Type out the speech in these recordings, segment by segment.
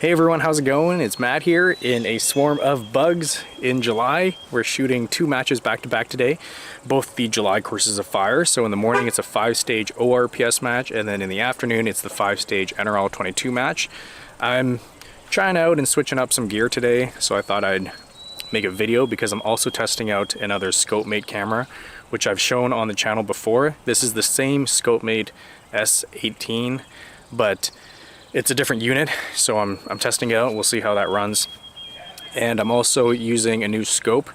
Hey everyone, how's it going? It's Matt here in a swarm of bugs in July. We're shooting 2 matches back to back today, both the July courses of fire. So in the morning it's a 5-stage ORPS match, and then in the afternoon it's the 5-stage NRL22 match. I'm trying out and switching up some gear today, so I thought I'd make a video because I'm also testing out another Scopemate camera, which I've shown on the channel before. This is the same Scopemate S18, but it's a different unit, so I'm testing it out. We'll see how that runs. And I'm also using a new scope,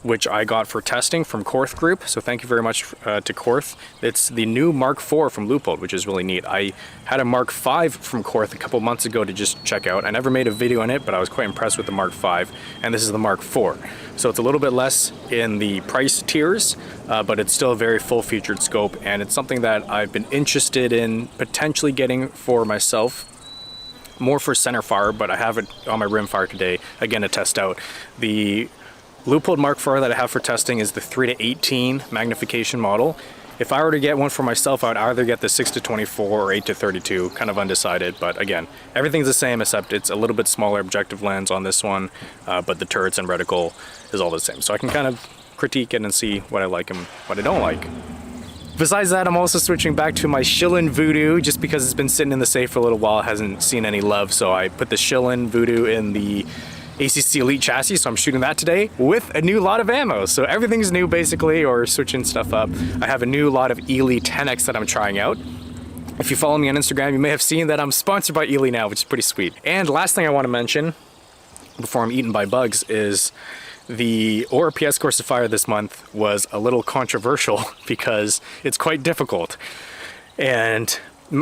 which I got for testing from Korth Group. So thank you very much to Korth. It's the new Mark IV from Leupold, which is really neat. I had a Mark V from Korth a couple months ago to just check out. I never made a video on it, but I was quite impressed with the Mark V, and this is the Mark IV. So it's a little bit less in the price tiers, but it's still a very full-featured scope, and it's something that I've been interested in potentially getting for myself, more for centerfire, but I have it on my rimfire today, again, to test out. The Leupold Mark IV that I have for testing is the 3:18 magnification model. If I were to get one for myself, I would either get the 6:24 or 8:32, kind of undecided, but again, everything's the same except it's a little bit smaller objective lens on this one, but the turrets and reticle is all the same. So I can kind of critique it and see what I like and what I don't like. Besides that, I'm also switching back to my Shilen Vudoo just because it's been sitting in the safe for a little while. It hasn't seen any love, so I put the Shilen Vudoo in the ACC Elite chassis, so I'm shooting that today with a new lot of ammo. So everything's new basically, or switching stuff up. I have a new lot of Ely 10X that I'm trying out. If you follow me on Instagram, you may have seen that I'm sponsored by Ely now, which is pretty sweet. And last thing I want to mention before I'm eaten by bugs is the ORPS course of fire this month was a little controversial because it's quite difficult, and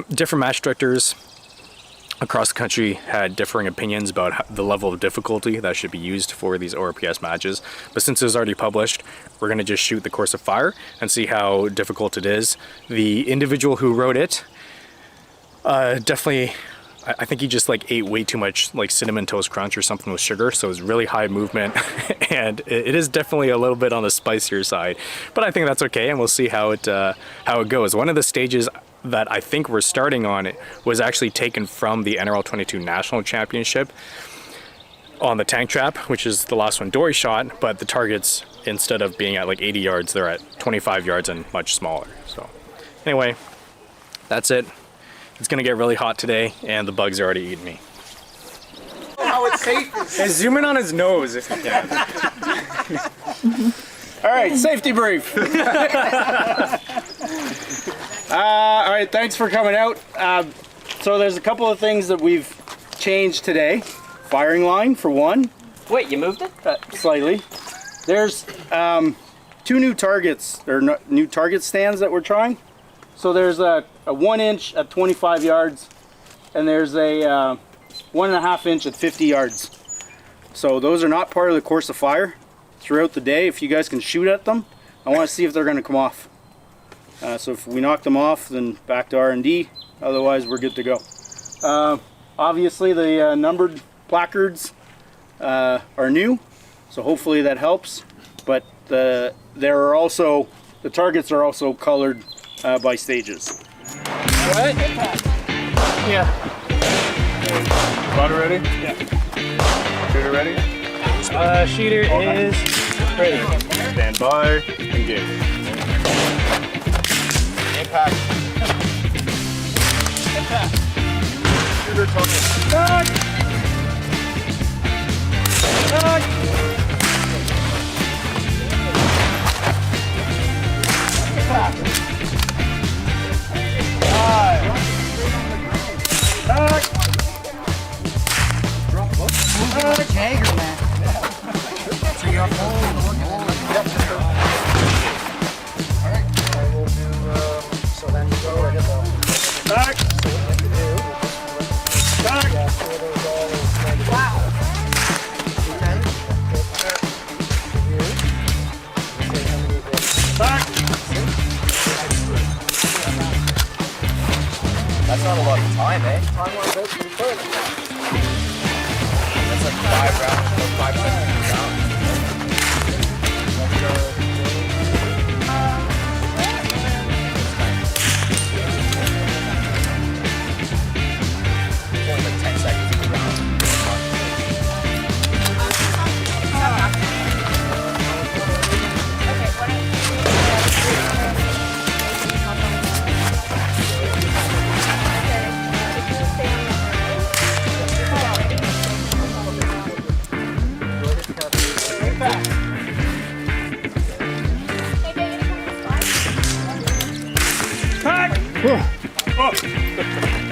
different match directors across the country had differing opinions about the level of difficulty that should be used for these ORPS matches. But since it was already published, we're going to just shoot the course of fire and see how difficult it is. The individual who wrote it definitely, I think he just like ate way too much like Cinnamon Toast Crunch or something with sugar, so it's really high movement and it is definitely a little bit on the spicier side, but I think that's okay, and we'll see how it goes. One of the stages that I think we're starting on was actually taken from the NRL22 National Championship on the tank trap, which is the last one Dory shot, but the targets, instead of being at like 80 yards, they're at 25 yards and much smaller. So anyway, that's it. It's gonna get really hot today, and the bugs are already eating me. How it's safe is. Hey, zoom in on his nose if you can. All right, safety brief. All right, thanks for coming out. So there's a couple of things that we've changed today. Firing line for one. Wait, you moved it? Slightly. There's 2 new targets, or new target stands that we're trying. So there's a 1 inch at 25 yards, and there's a 1.5 inch at 50 yards. So those are not part of the course of fire. Throughout the day, if you guys can shoot at them, I want to see if they're going to come off. So if we knock them off, then back to R&D. Otherwise, we're good to go. Obviously, the numbered placards are new, so hopefully that helps. But the targets are also colored by stages. What? Yeah. Spotter ready? Yeah. Shooter ready? Shooter is ready. Stand by. Engage. Impact. Impact. Shooter target. Back. Back. Impact. Back. Jagger, man. So you're Alright. I will do, so then you go where to go. Back. So what you do, Back. yeah, so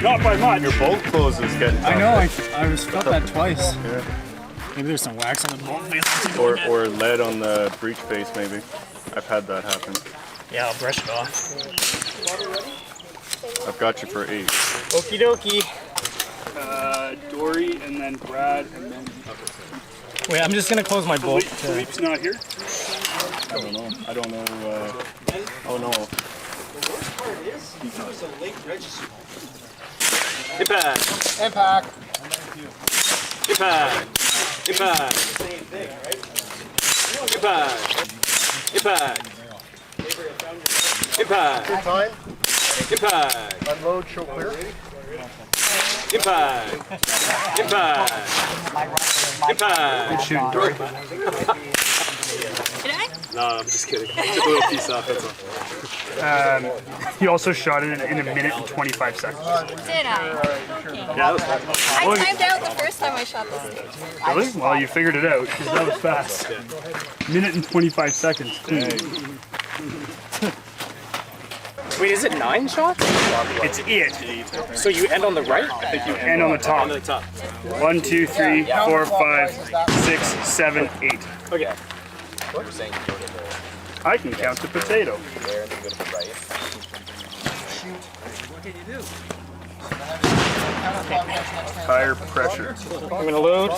Not by much. Your bolt close is getting tough. I know, I was felt that twice. Yeah. Maybe there's some wax on the bolt face. Or lead on the breech face, maybe. I've had that happen. Yeah, I'll brush it off. I've got you for 8. Okie dokie. Dory and then Brad and then Wait, I'm just gonna close my bolt. Philippe's not here. I don't know. Oh no. Impact. Impact. Impact. Impact. Same thing, right? Impact. Impact. Impact. Good time. Impact. Unload, show clear. Impact. Impact. Impact. Good shooting, Dory. No, I'm just kidding. Took a little piece off, that's all. He also shot it in a minute and 25 seconds. Did I? Okay. Yeah, that was fun. I timed out the first time I shot this stage. Really? Well, you figured it out, because that was fast. Minute and 25 seconds. Wait, is it 9 shots? It's it. So you end on the right? And on the top. On the top. 1, 2, 3, 4, 5, 6, 7, 8. Okay. I can count the potato. Tire pressure. I'm gonna load.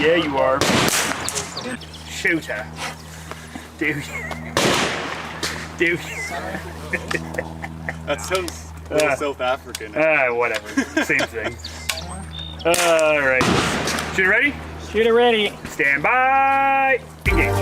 Yeah, you are. Shooter. Dude. Dude. That sounds a little South African. Whatever. Same thing. Alright. Shooter ready? Shooter ready. Stand by. Engage.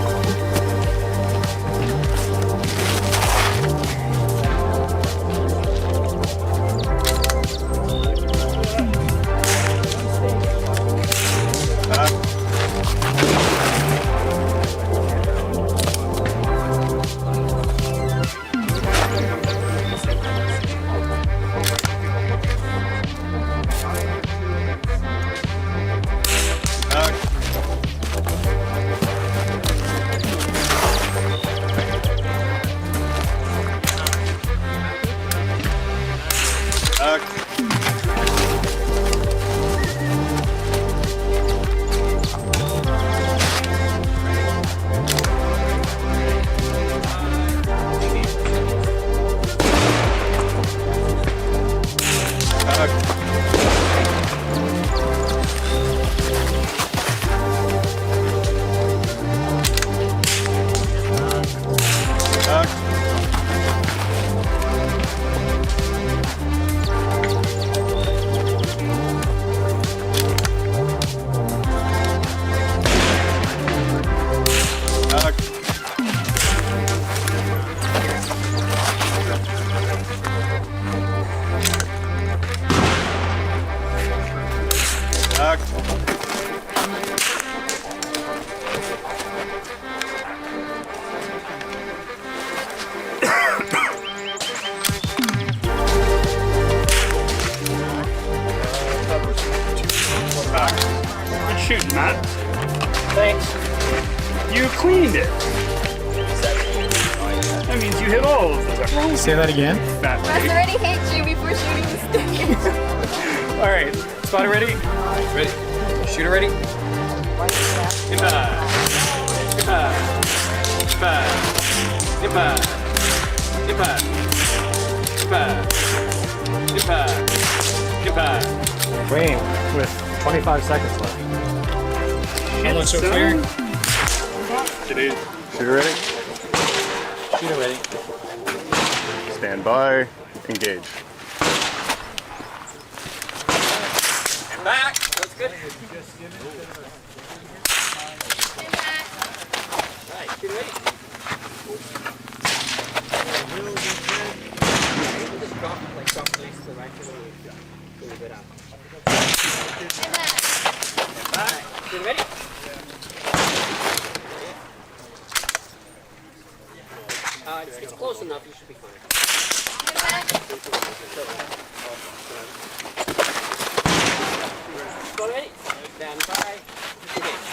Good shooting, Matt. Thanks. You cleaned it. That means you hit all of them. Say that again. Matt, Russ already hates you before shooting the stage. All right. Spotter ready? Ready? Shooter ready? Impact. Impact. Impact. Impact. Impact. Impact. Impact. Impact. Wayne with 25 seconds left. Hello, so clear. Shooter ready? Shooter ready. Stand by. Engage. Back. That's good. Right, get ready. Just drop next to the right a little bit out. Back. Get ready. It's close enough, you should be fine. Go ready. Stand by. Engage.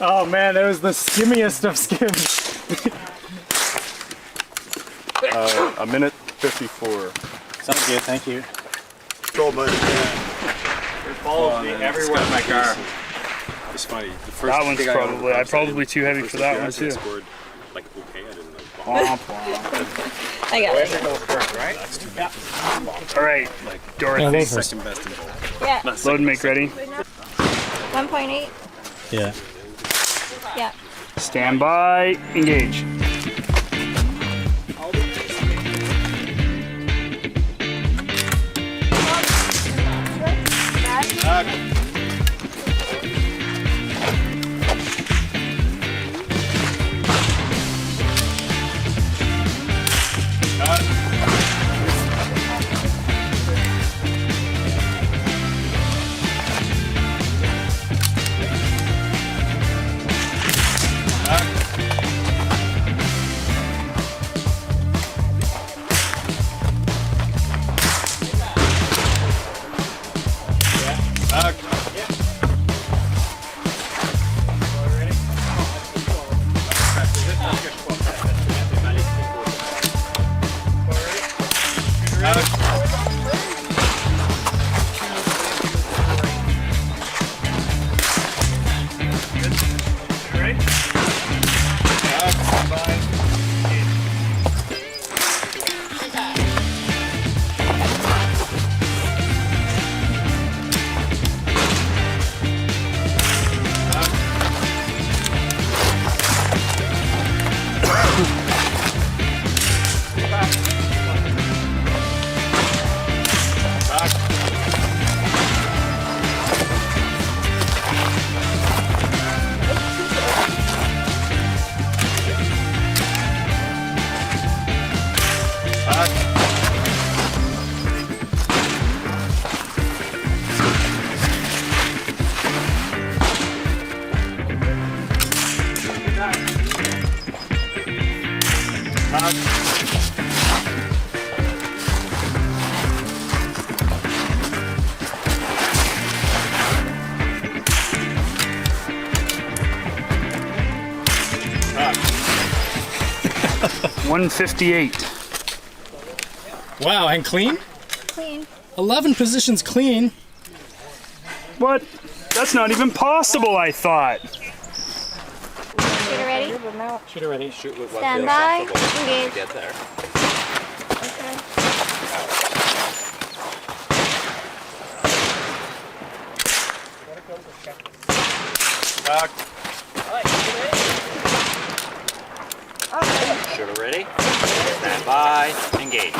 Oh man, that was the skimmiest of skims. A minute 54. Sounds good, thank you. Control buddy. It follows me everywhere in my car. It's funny. The first That one's thing probably, I'm probably too heavy first for that thing I one too. scored, like, okay, I didn't like. Womp womp. I got it. Go first, right? All right, Dorothy. Second best in bowl. Yeah. Load and make ready. 1.8. Yeah. Yeah. Stand by. Engage. $158. Wow, and clean? Clean. 11 positions clean. What? That's not even possible, I thought. Shooter ready? Shooter ready. Shoot with what Stand feels by. comfortable to Engage. get there. Shooter ready. Stand by. Engage.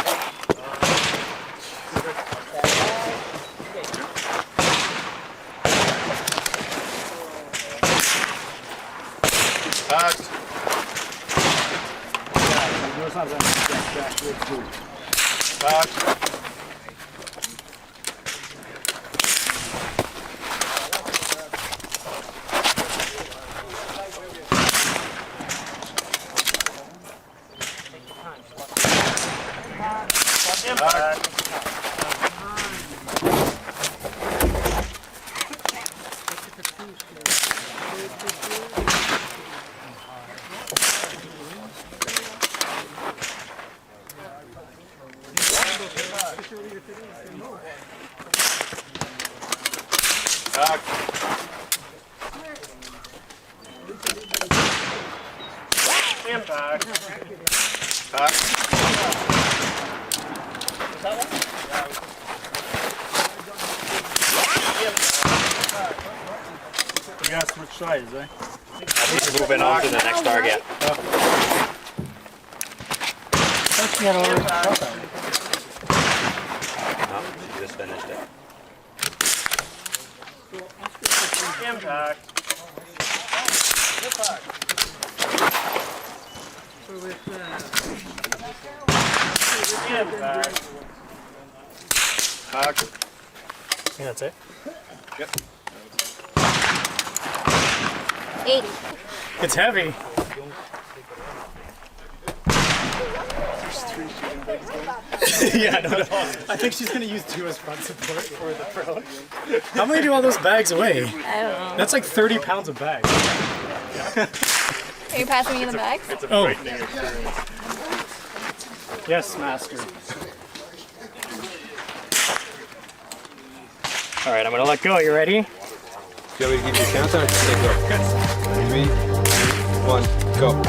You gotta switch sides, eh? Moving on to the next target. She just finished it. Impact. Impact. Hack. Yeah, that's it. Yep. 80. It's heavy. Yeah, no. I think she's gonna use 2 as front support for the pro. How many do all those bags weigh? I don't know. That's like 30 pounds of bags. Are you passing me the bags? It's a Oh. frightening experience. Yes, master. All right, I'm gonna let go. You ready? Do you want me to give you a countdown? Say go. 3, 1, go.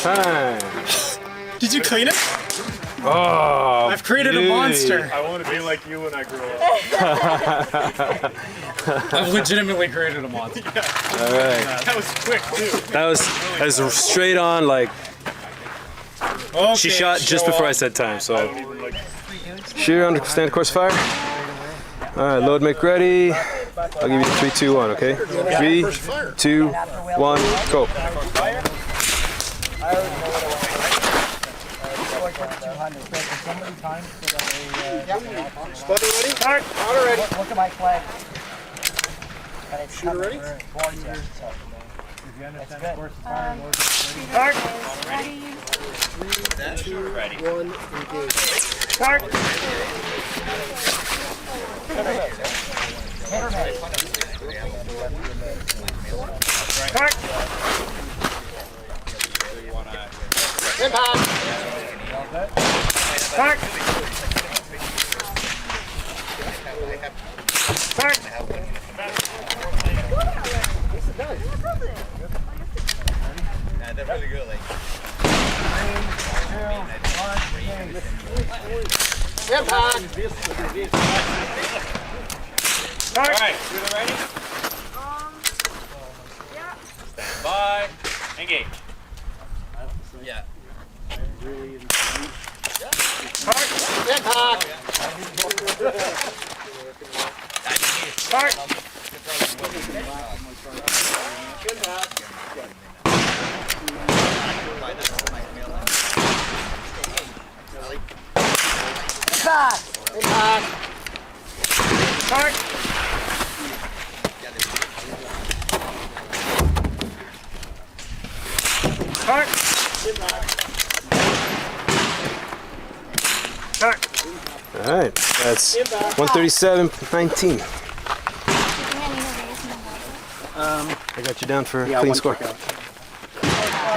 Time. Did you clean it? Oh, I've created a monster. I want to be like you when I grow up. I've legitimately created a monster. all right. That was quick too. That was straight on. Like Okay, she shot just before I said time. So shear under stand course fire. All right, load, make ready. I'll give you 3, 2, 1. Okay. 3, 2, 1, go. Spotter ready? Spotter ready. Look at my flag. Shooter ready? Ready. 1, engage. Alright, shooter ready? Stand by. Engage. Yeah. All right, that's 137.19. I got you down for a clean score.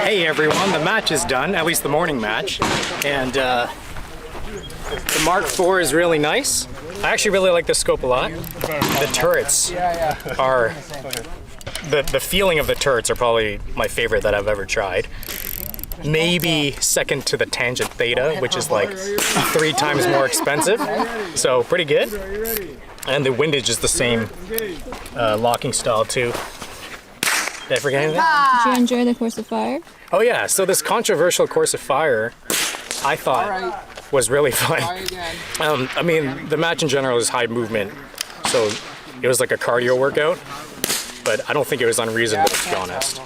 Hey everyone, the match is done, at least the morning match, and the Mark IV is really nice. I actually really like the scope a lot. The turrets are, the feeling of the turrets are probably my favorite that I've ever tried. maybe second to the Tangent Theta, which is like 3 times more expensive. So pretty good. And the windage is the same locking style too. Did I forget anything? Did you enjoy the course of fire? Oh yeah, so this controversial course of fire, I thought was really fun. I mean, the match in general is high movement, so it was like a cardio workout, but I don't think it was unreasonable, to be honest.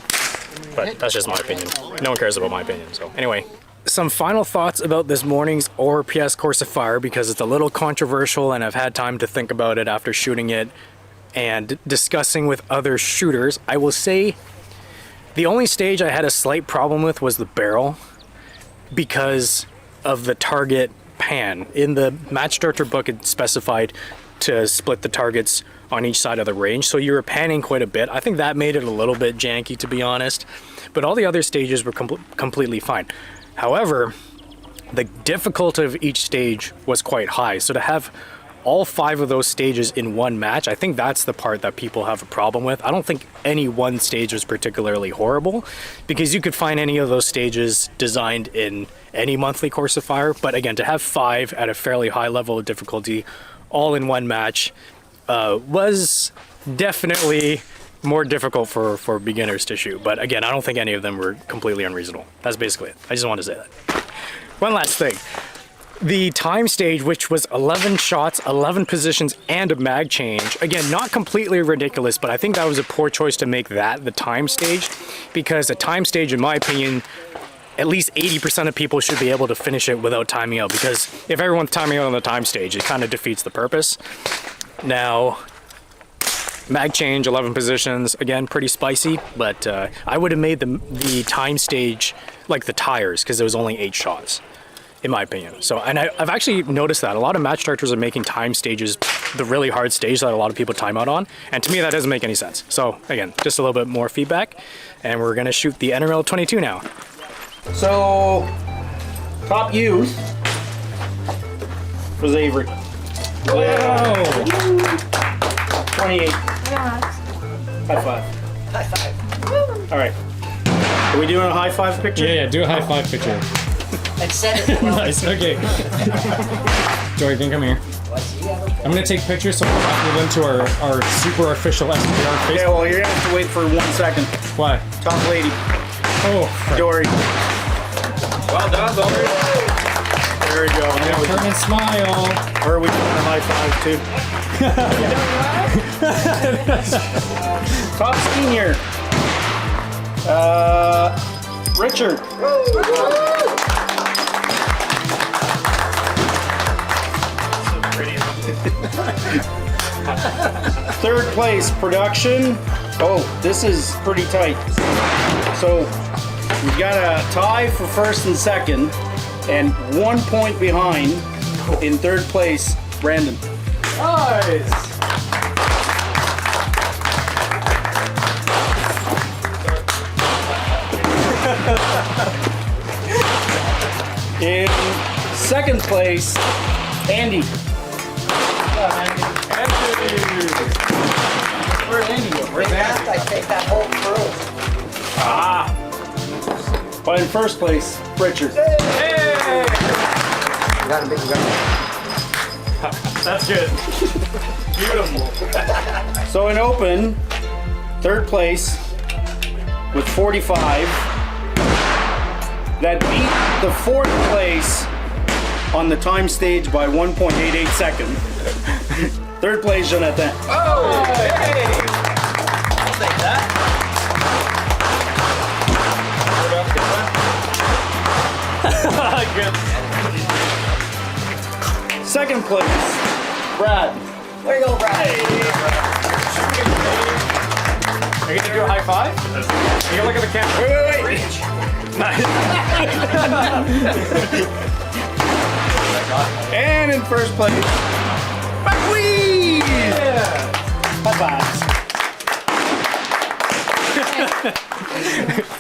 But that's just my opinion. No one cares about my opinion, so anyway. Some final thoughts about this morning's ORPS course of fire, because it's a little controversial and I've had time to think about it after shooting it and discussing with other shooters. I will say the only stage I had a slight problem with was the barrel because of the target pan. In the match starter book, it specified to split the targets on each side of the range, so you were panning quite a bit. I think that made it a little bit janky, to be honest, but all the other stages were completely fine. However, the difficulty of each stage was quite high, so to have all 5 of those stages in one match, I think that's the part that people have a problem with. I don't think any one stage was particularly horrible, because you could find any of those stages designed in any monthly course of fire, but again, to have 5 at a fairly high level of difficulty all in one match was definitely more difficult for beginners to shoot. But again, I don't think any of them were completely unreasonable. That's basically it. I just wanted to say that. One last thing. The time stage, which was 11 shots, 11 positions, and a mag change. Again, not completely ridiculous, but I think that was a poor choice to make that the time stage, because a time stage, in my opinion, at least 80% of people should be able to finish it without timing out, because if everyone's timing out on the time stage, it kind of defeats the purpose. Now, mag change, 11 positions, again, pretty spicy, but I would have made the time stage like the tires, because there was only 8 shots, in my opinion. So, and I've actually noticed that a lot of match starters are making time stages the really hard stage that a lot of people time out on, and to me that doesn't make any sense. So again, just a little bit more feedback, and we're gonna shoot the NRL22 now. So, top use was Avery. Whoa! 28. High five. High five. All right. Are we doing a high five picture? Yeah, do a high five picture. And send it. Nice, okay. Joey, can you come here? I'm gonna take pictures so we'll upload them to our super official SPR Facebook. Yeah, well, you're gonna have to wait for 1 second. Why? Top lady, Oh, Dory. Well done, Dory. There we go. Now we- turn and smile. Or are we doing a high five too? Top senior. Richard. Third place, production. Oh, this is pretty tight. So we've got a tie for first and second, and 1 point behind in third place, Brandon. Nice. In second place, Andy. Where'd Andy go? Where's Andy? I take that whole crew. Ah. But in first place, Richard. That's good. Beautiful. So in open, third place with 45. That beat the fourth place on the time stage by 1.88 seconds. Third place, Jonathan. Oh, hey! I'll take that. Second place, Brad. There you go, Brad. Are you gonna do a high five? You gotta look at the camera. Wait. And in first place, McQueen! Yeah. High fives.